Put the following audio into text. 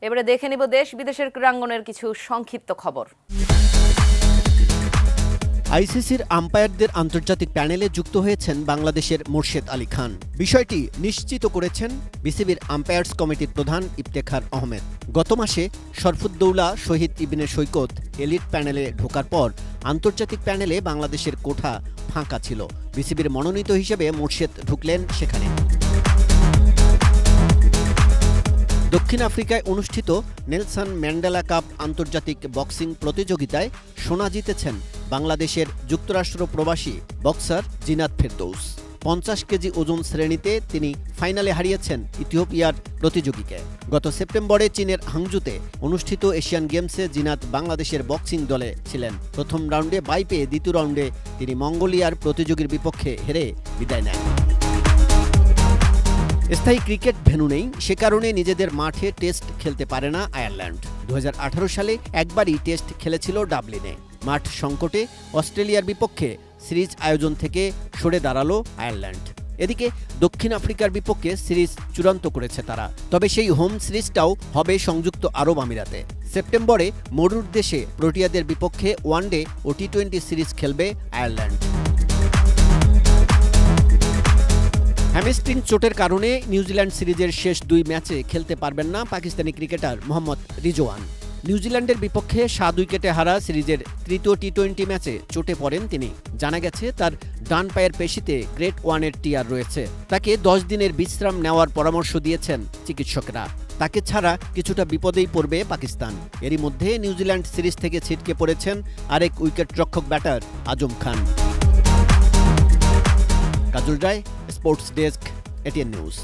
এবারে দেখে নিব দেশ বিদেশের ক্রীড়াঙ্গনের কিছু সংক্ষিপ্ত খবর। আইসিসির আম্পায়ারদের আন্তর্জাতিক প্যানেলে যুক্ত হয়েছেন বাংলাদেশের মোর্শেদ আলী খান। বিষয়টি নিশ্চিত করেছেন বিসিবির আম্পায়ার্স কমিটির প্রধান ইফতেখার আহমেদ। গত মাসে শরফুদ্দৌলা, শহীদ ইবনে সৈকত এলিট প্যানেলে ঢোকার পর আন্তর্জাতিক প্যানেলে বাংলাদেশের কোঠা ফাঁকা ছিল। বিসিবির মনোনীত হিসেবে মোর্শেদ ঢুকলেন সেখানে। দক্ষিণ আফ্রিকায় অনুষ্ঠিত নেলসন ম্যান্ডেলা কাপ আন্তর্জাতিক বক্সিং প্রতিযোগিতায় সোনা জিতেছেন বাংলাদেশের যুক্তরাষ্ট্র প্রবাসী বক্সার জিনাত ফেরদৌস। 50 কেজি ওজন শ্রেণীতে তিনি ফাইনালে হারিয়েছেন ইথিওপিয়ার প্রতিযোগীকে। গত সেপ্টেম্বরে চীনের হাংজুতে অনুষ্ঠিত এশিয়ান গেমসে জিনাত বাংলাদেশের বক্সিং দলে ছিলেন। প্রথম রাউন্ডে বাই পেয়ে দ্বিতীয় রাউন্ডে তিনি মঙ্গোলিয়ার প্রতিযোগীর বিপক্ষে হেরে বিদায় নেন। স্থায়ী ক্রিকেট ভেন্যু নেই, সে কারণে নিজেদের মাঠে টেস্ট খেলতে পারে না আয়ারল্যান্ড। 2018 সালে একবারই টেস্ট খেলেছিল ডাবলিনে। মাঠ সংকটে অস্ট্রেলিয়ার বিপক্ষে সিরিজ আয়োজন থেকে সরে দাঁড়ালো আয়ারল্যান্ড। এদিকে দক্ষিণ আফ্রিকার বিপক্ষে সিরিজ চূড়ান্ত করেছে তারা। তবে সেই হোম সিরিজটাও হবে সংযুক্ত আরব আমিরাতে। সেপ্টেম্বরে মরুর দেশে প্রোটিয়াদের বিপক্ষে ওয়ানডে ও টি20 সিরিজ খেলবে আয়ারল্যান্ড। হ্যামস্ট্রিং চোটের কারণে নিউজিল্যান্ড সিরিজের শেষ 2 ম্যাচে খেলতে পারবেন না পাকিস্তানি ক্রিকেটার মোহাম্মদ রিজওয়ান। নিউজিল্যান্ডের বিপক্ষে 7 উইকেটে হারা সিরিজের তৃতীয় টি20 ম্যাচে চোটে পড়েন তিনি। জানা গেছে তার ডান পায়ের পেশিতে গ্রেড 1-এর টিয়ার রয়েছে। তাকে 10 দিনের বিশ্রাম নেওয়ার পরামর্শ দিয়েছেন চিকিৎসকরা। তাকে ছাড়া কিছুটা বিপদেই পড়বে পাকিস্তান। এরই মধ্যে নিউজিল্যান্ড সিরিজ থেকে ছিটকে পড়েছেন আরেক উইকেট রক্ষক ব্যাটার আজম খান। কাজল রায়, স্পোর্টস ডেস্ক, এটিএন নিউজ।